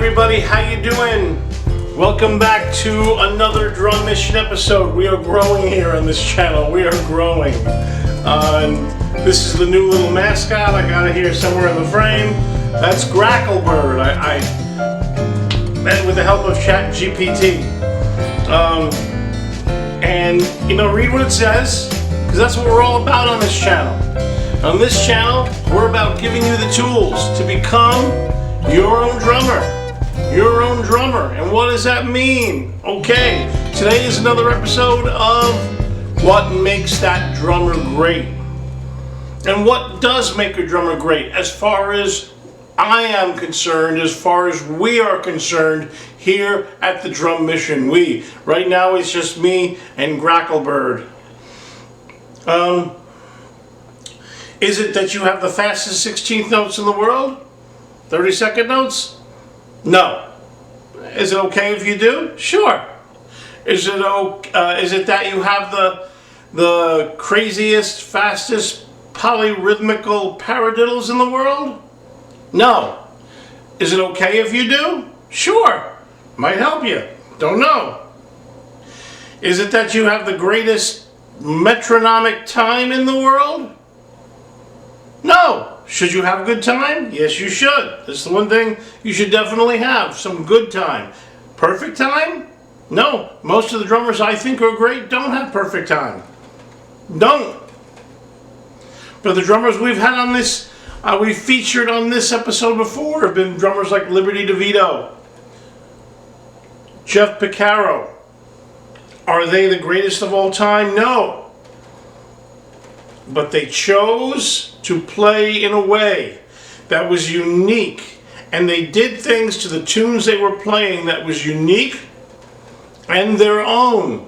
everybody, how you doing? Welcome back to another Drum Mission episode. We are growing here on this channel. We are growing. This is the new little mascot. I got it here somewhere in the frame. That's Gracklebird. I with the help of ChatGPT. And you know, read what it says, because that's what we're all about on this channel. On this channel, we're about giving you the tools to become your own drummer. Your own drummer. And what does that mean? Okay, today is another episode of What Makes That Drummer Great. And what does make a drummer great? As far as I am concerned, as far as we are concerned here at the Drum Mission. Right now it's just me and Gracklebird. Is it that you have the fastest 16th notes in the world? 32nd notes? No. Is it okay if you do? Sure. Is it that you have the craziest, fastest polyrhythmical paradiddles in the world? No. Is it okay if you do? Sure. Might help you. Don't know. Is it that you have the greatest metronomic time in the world? No. Should you have a good time? Yes, you should. That's the one thing you should definitely have, some good time. Perfect time? No. Most of the drummers I think are great don't have perfect time. Don't. But the drummers we've had on this, we've featured on this episode before have been drummers like Liberty DeVito, Jeff Picaro. Are they the greatest of all time? No. But they chose to play in a way that was unique, and they did things to the tunes they were playing that was unique and their own.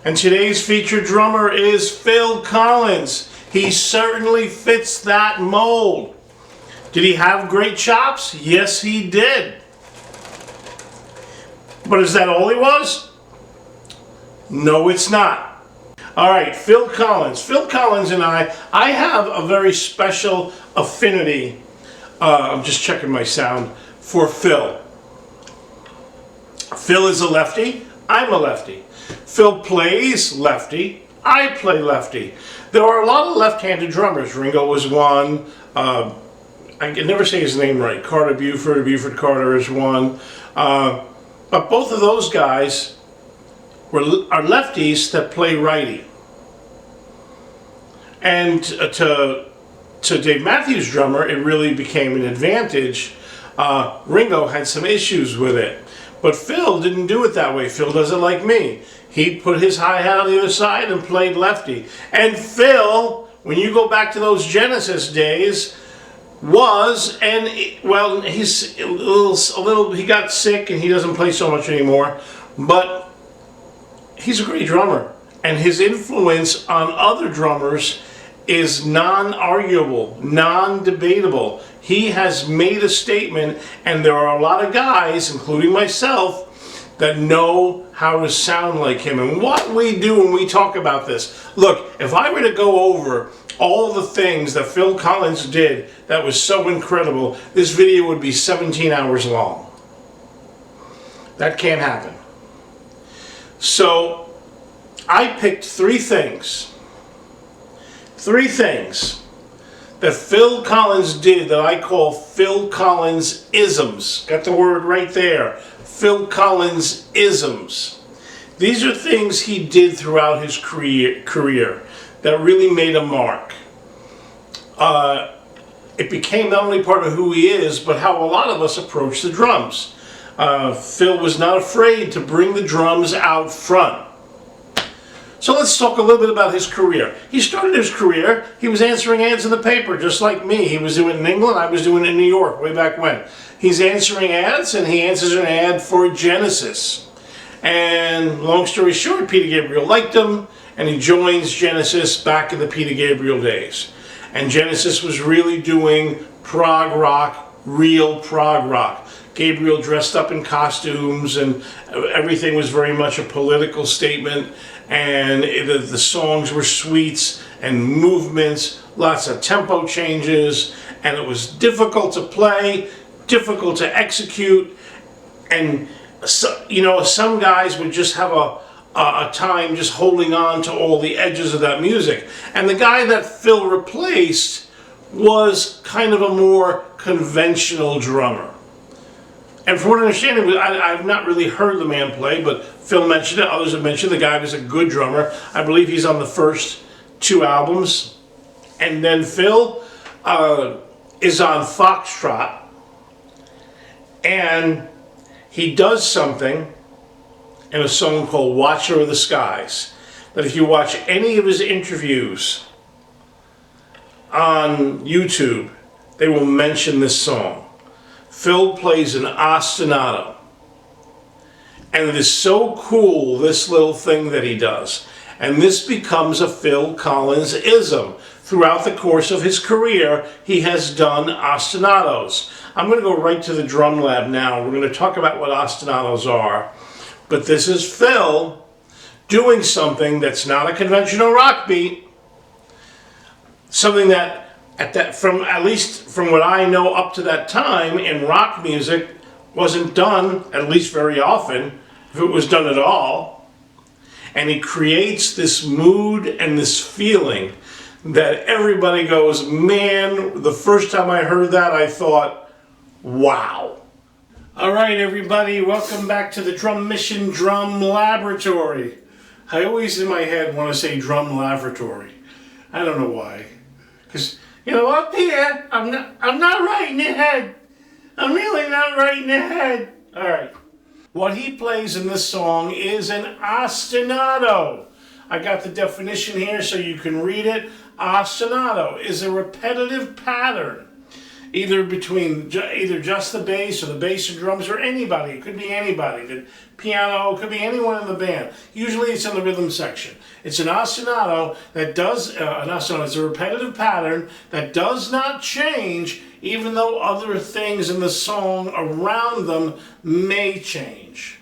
And today's featured drummer is Phil Collins. He certainly fits that mold. Did he have great chops? Yes, he did. But is that all he was? No, it's not. All right, Phil Collins. Phil Collins and I have a very special affinity, I'm just checking my sound, for Phil. Phil is a lefty, I'm a lefty. Phil plays lefty, I play lefty. There are a lot of left-handed drummers. Ringo was one, I can never say his name right, Carter Buford Carter is one. But both of those guys are lefties that play righty. And to Dave Matthews' drummer, it really became an advantage. Ringo had some issues with it. But Phil didn't do it that way. Phil does it like me. He put his hi-hat on the other side and played lefty. And Phil, when you go back to those Genesis days, he's a little, he got sick and he doesn't play so much anymore, but he's a great drummer, and his influence on other drummers is non-arguable, non-debatable. He has made a statement, and there are a lot of guys, including myself, that know how to sound like him. And what we do when we talk about this, look, if I were to go over all the things that Phil Collins did that was so incredible, this video would be 17 hours long. That can't happen. So I picked three things that Phil Collins did that I call PhilCollinsisms. Got the word right there. PhilCollinsisms. These are things he did throughout his career that really made a mark. It became not only part of who he is, but how a lot of us approach the drums. Phil was not afraid to bring the drums out front. So let's talk a little bit about his career. He started his career, he was answering ads in the paper, just like me. He was doing it in England, I was doing it in New York, way back when. He's answering ads, and he answers an ad for Genesis. And long story short, Peter Gabriel liked him, and he joins Genesis back in the Peter Gabriel days. And Genesis was really doing prog rock, real prog rock. Gabriel dressed up in costumes, and everything was very much a political statement, and the songs were suites and movements, lots of tempo changes, and it was difficult to play, difficult to execute, and so, you know, some guys would just have a time just holding on to all the edges of that music. And the guy that Phil replaced was kind of a more conventional drummer. And from what I understand, I've not really heard the man play, but Phil mentioned it, others have mentioned the guy was a good drummer. I believe he's on the first 2 albums. And then Phil is on Foxtrot, and he does something in a song called Watcher of the Skies, that if you watch any of his interviews on YouTube, they will mention this song. Phil plays an ostinato, and it is so cool, this little thing that he does. And this becomes a PhilCollinsism. Throughout the course of his career, he has done ostinatos. I'm going to go right to the drum lab now. We're going to talk about what ostinatos are. But this is Phil doing something that's not a conventional rock beat. Something that, at least from what I know up to that time in rock music, wasn't done, at least very often, if it was done at all. And he creates this mood and this feeling that everybody goes, man, the first time I heard that, I thought, wow. All right, everybody, welcome back to the Drum Mission Drum Laboratory. I always in my head want to say Drum Laboratory. I don't know why. Because, you know, up here, I'm not right in the head. I'm really not right in the head. All right. What he plays in this song is an ostinato. I got the definition here so you can read it. Ostinato is a repetitive pattern, either just the bass or the bass and drums or anybody. It could be anybody. The piano, it could be anyone in the band. Usually it's in the rhythm section. It's an ostinato that does, it's a repetitive pattern that does not change even though other things in the song around them may change.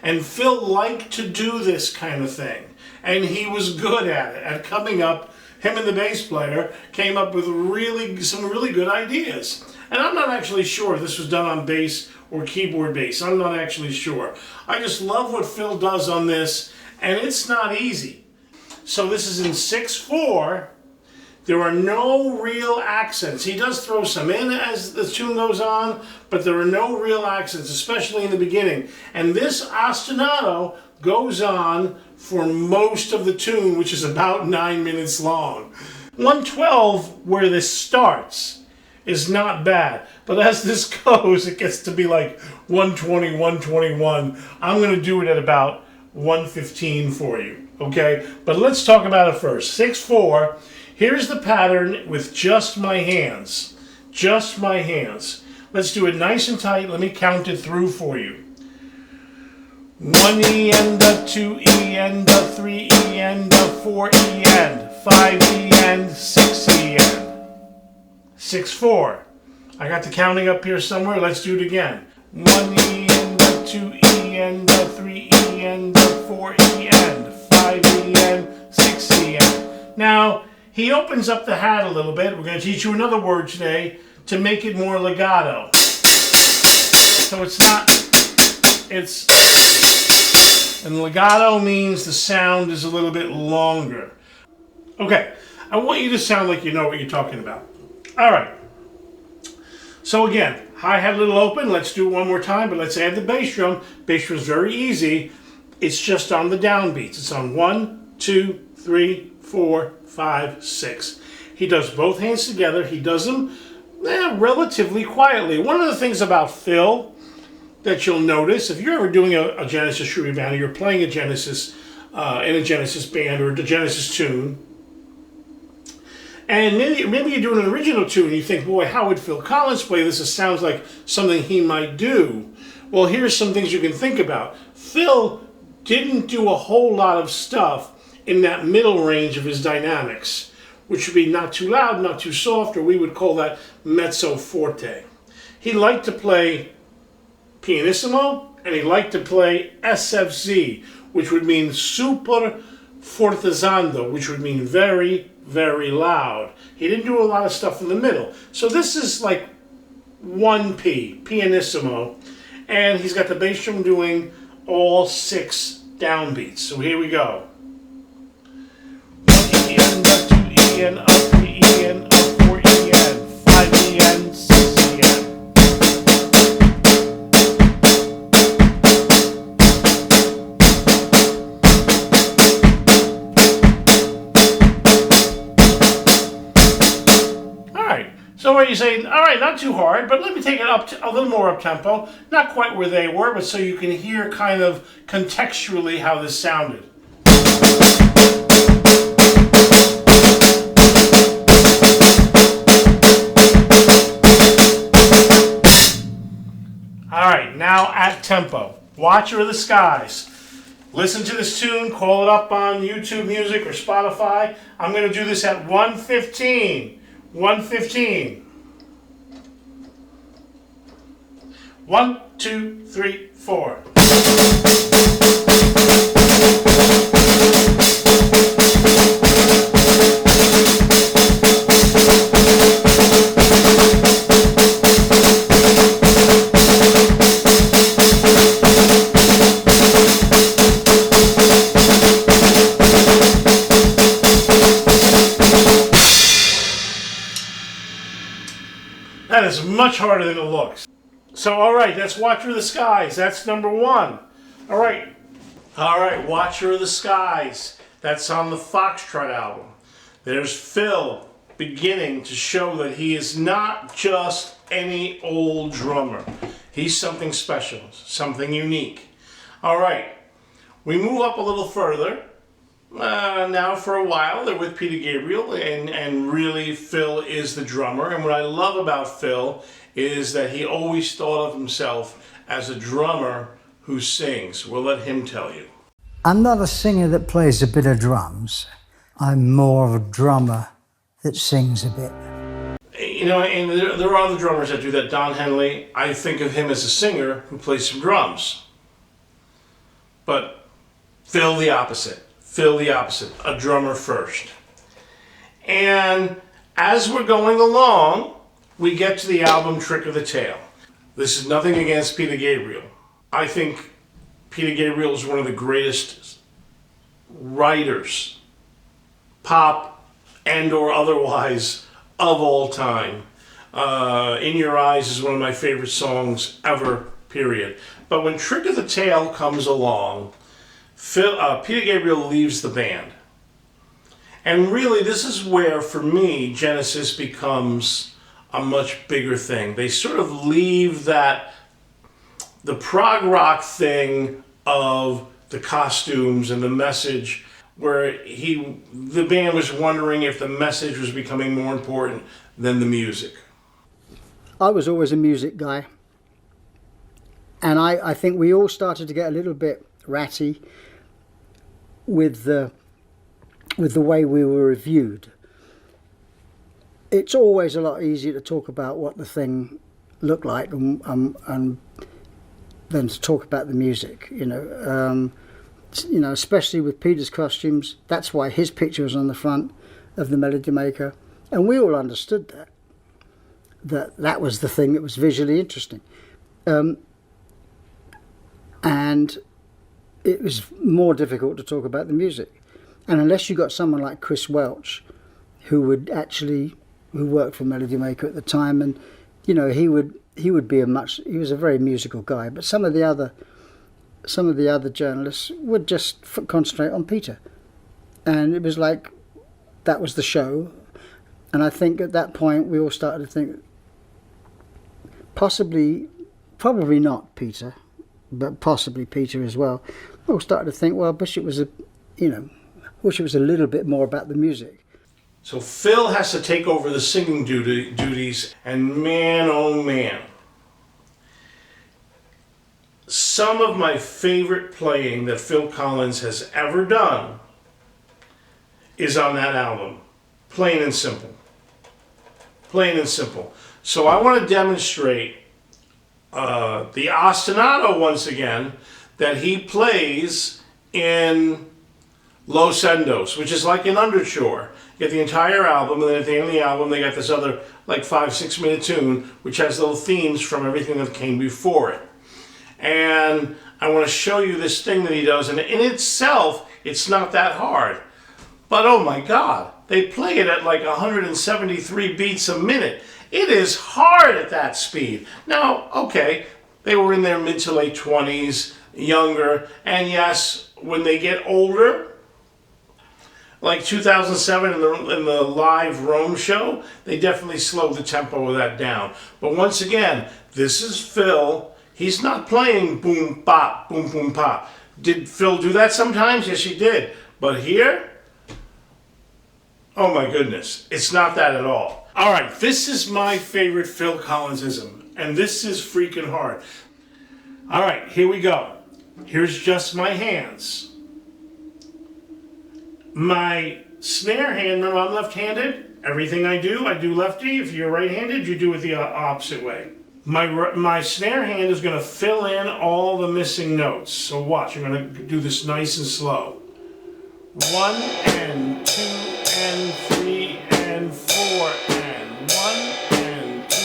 And Phil liked to do this kind of thing. And he was good at it, at coming up. Him and the bass player came up with some really good ideas. And I'm not actually sure if this was done on bass or keyboard bass. I'm not actually sure. I just love what Phil does on this, and it's not easy. So this is in 6/4. There are no real accents. He does throw some in as the tune goes on, but there are no real accents, especially in the beginning. And this ostinato goes on for most of the tune, which is about 9 minutes long. 112, where this starts, is not bad. But as this goes, it gets to be like 120, 121. I'm going to do it at about 115 for you, okay? But let's talk about it first. 6/4, here's the pattern with just my hands. Just my hands. Let's do it nice and tight. Let me count it through for you. 1 E and a 2 E and a 3 E and a 4 E and 5 E and 6 E and 6/4. I got the counting up here somewhere. Let's do it again. 1 E and a 2 E and a 3 E and a 4 E and 5 E and 6 E and. Now he opens up the hat a little bit. We're going to teach you another word today to make it more legato. So and legato means the sound is a little bit longer. Okay, I want you to sound like you know what you're talking about. All right. So again, hi-hat a little open. Let's do it one more time, but let's add the bass drum. Bass drum is very easy. It's just on the downbeats. It's on 1, 2, 3, 4, 5, 6. He does both hands together. He does them relatively quietly. One of the things about Phil that you'll notice, if you're ever doing a Genesis Shruti band, or you're playing a Genesis in a Genesis band or a Genesis tune, and maybe you're doing an original tune and you think, boy, how would Phil Collins play this? It sounds like something he might do. Well, here's some things you can think about. Phil didn't do a whole lot of stuff in that middle range of his dynamics, which would be not too loud, not too soft, or we would call that mezzo forte. He liked to play pianissimo, and he liked to play SFZ, which would mean super fortezando, which would mean very, very loud. He didn't do a lot of stuff in the middle. So this is like 1P, pianissimo, and he's got the bass drum doing all 6 downbeats. So here we go. 1 E N, 2 E N, up 3 E N, up 4 E N, 5 E N, 6 E N. So are you saying, all right, not too hard, but let me take it up to a little more up tempo. Not quite where they were, but so you can hear kind of contextually how this sounded. All right, now at tempo. Watcher of the Skies. Listen to this tune, call it up on YouTube Music or Spotify. I'm going to do this at 1:15. 1:15. 1, 2, 3, 4. That is much harder than it looks. So, all right, that's Watcher of the Skies. That's number 1. All right, Watcher of the Skies. That's on the Foxtrot album. There's Phil beginning to show that he is not just any old drummer. He's something special, something unique. All right, we move up a little further. Now for a while they're with Peter Gabriel, and really Phil is the drummer. And what I love about Phil is that he always thought of himself as a drummer who sings. We'll let him tell you. I'm not a singer that plays a bit of drums. I'm more of a drummer that sings a bit. You know, and there are other drummers that do that. Don Henley, I think of him as a singer who plays some drums. But Phil the opposite. Phil the opposite, a drummer first. And as we're going along, we get to the album Trick of the Tail. This is nothing against Peter Gabriel. I think Peter Gabriel is one of the greatest writers, pop and or otherwise, of all time. In Your Eyes is one of my favorite songs ever, period. But when Trick of the Tail comes along, Peter Gabriel leaves the band. And really, this is where, for me, Genesis becomes a much bigger thing. They sort of leave the prog rock thing of the costumes and the message, where the band was wondering if the message was becoming more important than the music. I was always a music guy. And I think we all started to get a little bit ratty with the way we were reviewed. It's always a lot easier to talk about what the thing looked like and than to talk about the music. You know, especially with Peter's costumes. That's why his picture was on the front of the Melody Maker, and we all understood that was the thing that was visually interesting, and it was more difficult to talk about the music. And unless you got someone like Chris Welch, who worked for Melody Maker at the time, and you know, he was a very musical guy, but some of the other journalists would just concentrate on Peter, and it was like that was the show. And I think at that point we all started to think probably not Peter, but possibly Peter as well. We all started to think, well, I wish it was a little bit more about the music. So Phil has to take over the singing duties, and man, oh man. Some of my favorite playing that Phil Collins has ever done is on that album. Plain and simple. Plain and simple. So I want to demonstrate the ostinato once again that he plays in Los Endos, which is like an underscore. You get the entire album, and then at the end of the album, they got this other like 5-6 minute tune, which has little themes from everything that came before it. And I want to show you this thing that he does, and in itself, it's not that hard. But oh my God, they play it at like 173 beats a minute. It is hard at that speed. Now, okay, they were in their mid to late 20s, younger, and yes, when they get older, like 2007 in the live Rome show, they definitely slowed the tempo of that down. But once again, this is Phil. He's not playing boom, bop, boom, boom, pop. Did Phil do that sometimes? Yes, he did. But here, oh my goodness, it's not that at all. All right, this is my favorite PhilCollinsism, and this is freaking hard. All right, here we go. Here's just my hands. My snare hand, remember I'm left-handed. Everything I do lefty. If you're right-handed, you do it the opposite way. My snare hand is going to fill in all the missing notes. So watch, I'm going to do this nice and slow. 1 and 2 and 3 and 4 and 1 and 2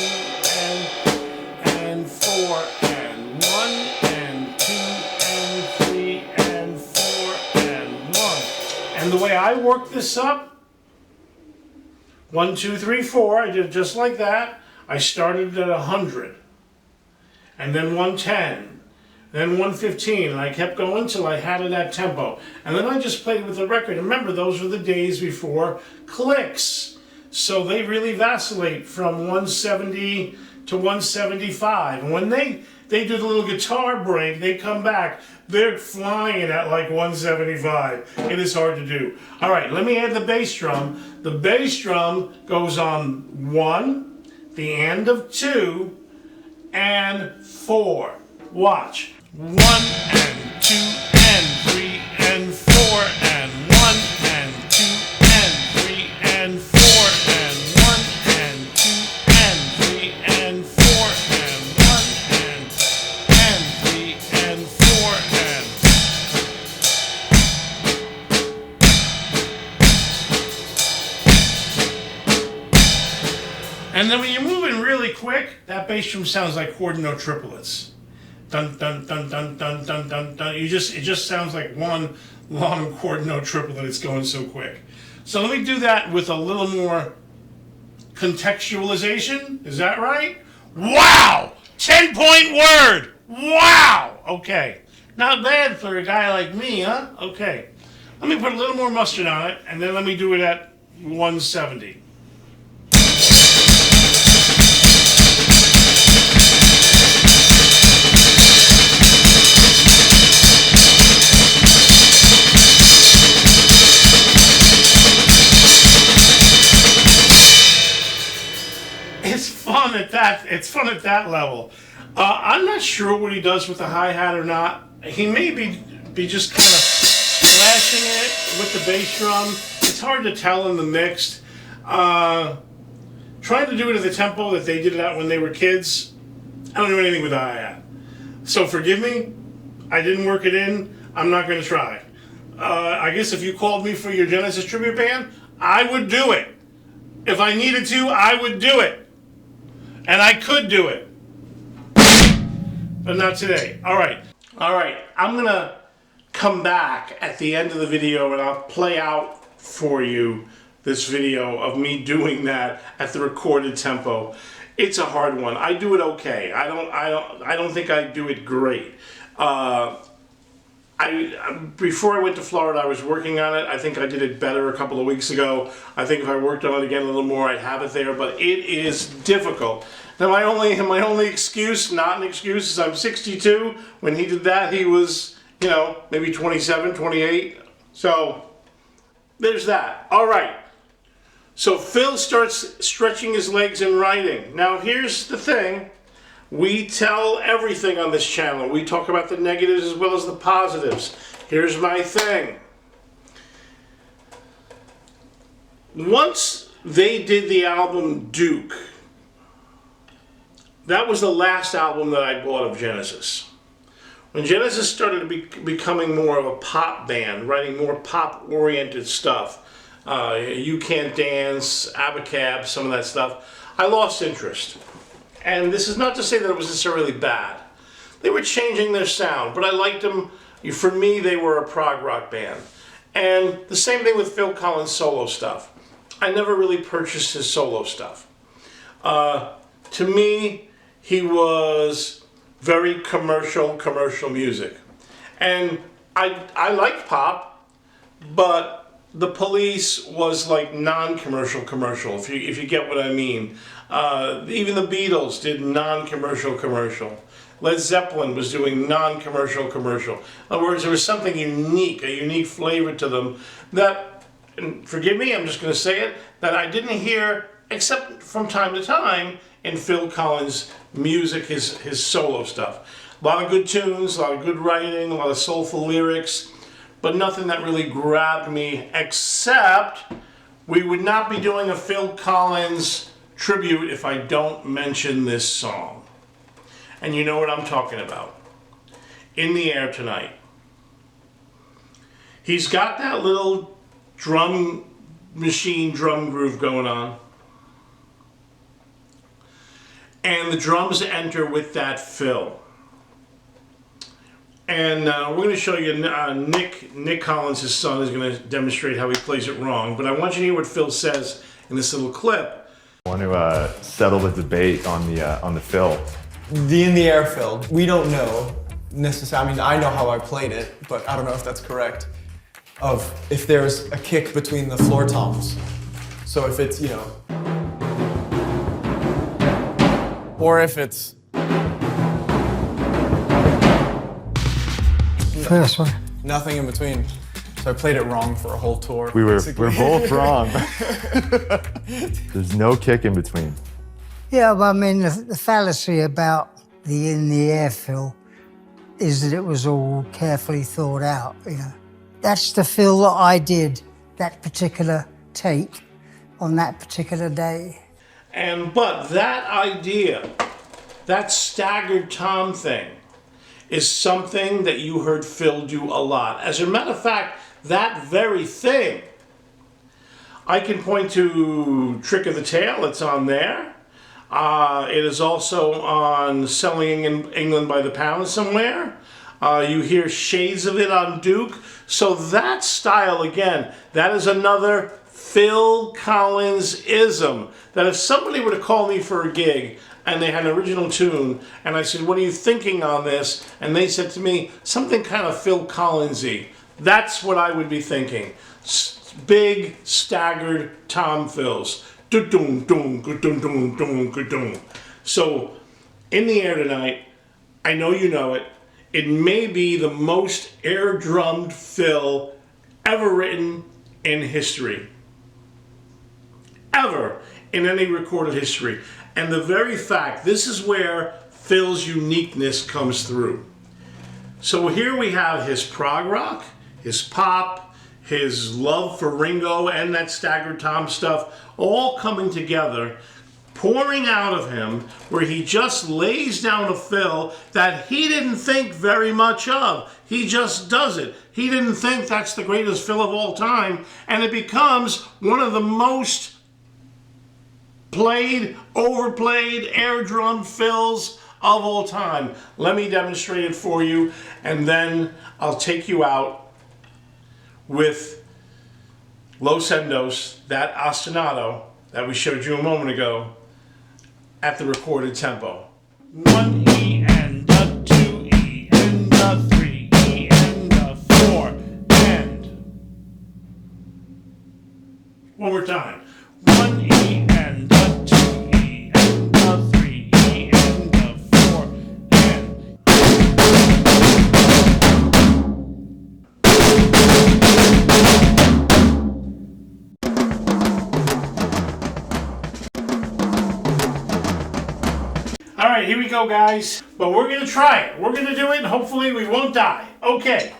and 4 and 1 and 2 and 3 and 4 and 1. And the way I work this up, 1, 2, 3, 4, I did it just like that. I started at 100, and then 110, then 115, and I kept going till I had it at tempo. And then I just played with the record. Remember, those were the days before clicks, so they really vacillate from 170 to 175. And when they do the little guitar break, they come back, they're flying at like 175. It is hard to do. All right, let me add the bass drum. The bass drum goes on 1, the end of 2, and 4. Watch. 1 and 2 and 3 and 4 and 1 and 2 and 3 and 4 and 1 and 2 and 3 and 4 and 1 and 3 and 4 and... And then when you're moving really quick, that bass drum sounds like chord note triplets. Dun dun dun dun dun dun dun dun. It just sounds like one long chord note triplet. It's going so quick. So let me do that with a little more contextualization. Is that right? Wow! 10-point word! Wow! Okay. Not bad for a guy like me, huh? Okay. Let me put a little more mustard on it, and then let me do it at 170. It's fun at that level. I'm not sure what he does with the hi-hat or not. He may be just kind of slashing it with the bass drum. It's hard to tell in the mixed. Trying to do it at the tempo that they did it at when they were kids, I don't do anything with the hi-hat. So forgive me, I didn't work it in. I'm not going to try. I guess if you called me for your Genesis tribute band, I would do it. If I needed to, I would do it. And I could do it. But not today. All right. I'm going to come back at the end of the video and I'll play out for you this video of me doing that at the recorded tempo. It's a hard one. I do it okay. I don't think I do it great. Before I went to Florida, I was working on it. I think I did it better a couple of weeks ago. I think if I worked on it again a little more, I'd have it there, but it is difficult. Now, my only excuse, not an excuse, is I'm 62. When he did that, he was, maybe 27, 28. So, there's that. All right. So, Phil starts stretching his legs and writing. Now, here's the thing. We tell everything on this channel. We talk about the negatives as well as the positives. Here's my thing. Once they did the album Duke, that was the last album that I bought of Genesis. When Genesis started to becoming more of a pop band, writing more pop-oriented stuff, You Can't Dance, Abacab, some of that stuff, I lost interest. And this is not to say that it was necessarily bad. They were changing their sound, but I liked them. For me, they were a prog rock band. And the same thing with Phil Collins' solo stuff. I never really purchased his solo stuff. To me, he was very commercial music. And I liked pop, but The Police was like non-commercial, if you get what I mean. Even the Beatles did non-commercial. Led Zeppelin was doing non-commercial. In other words, there was something unique, a unique flavor to them that, and forgive me, I'm just going to say it, that I didn't hear except from time to time in Phil Collins' music, his solo stuff. A lot of good tunes, a lot of good writing, a lot of soulful lyrics, but nothing that really grabbed me, except we would not be doing a Phil Collins tribute if I don't mention this song. And you know what I'm talking about. In the Air Tonight. He's got that little drum machine, drum groove going on. And the drums enter with that fill. And we're going to show you Nick Collins, his son, is going to demonstrate how he plays it wrong. But I want you to hear what Phil says in this little clip. I want to settle the debate on the fill. The In the Air fill, we don't know necessarily, I mean, I know how I played it, but I don't know if that's correct, of if there's a kick between the floor toms. So if it's, or if it's... First one. Nothing in between. So I played it wrong for a whole tour. We're both wrong. There's no kick in between. Yeah, well, I mean, the fallacy about the In the Air fill is that it was all carefully thought out, That's the fill that I did, that particular take, on that particular day. But that idea, that staggered tom thing, is something that you heard Phil do a lot. As a matter of fact, that very thing, I can point to Trick of the Tail, it's on there. It is also on Selling in England by the Pound somewhere. You hear shades of it on Duke. So that style, again, that is another Phil Collins-ism. That if somebody were to call me for a gig and they had an original tune, and I said, what are you thinking on this? And they said to me, something kind of Phil Collins-y. That's what I would be thinking. Big, staggered tom fills. So, In the Air Tonight, I know you know it. It may be the most air-drummed fill ever written in history. Ever in any recorded history. And the very fact, this is where Phil's uniqueness comes through. So here we have his prog rock, his pop, his love for Ringo and that staggered tom stuff, all coming together, pouring out of him, where he just lays down a fill that he didn't think very much of. He just does it. He didn't think that's the greatest fill of all time, and it becomes one of the most played, overplayed, air drum fills of all time. Let me demonstrate it for you, and then I'll take you out with Los Endos, that ostinato that we showed you a moment ago, at the recorded tempo. 1 E and a 2 E and a 3 E and a 4 and. One more time. 1 E and a 2 E and a 3 E and a 4 and. All right, here we go, guys. But we're going to try it. We're going to do it, and hopefully we won't die. Okay.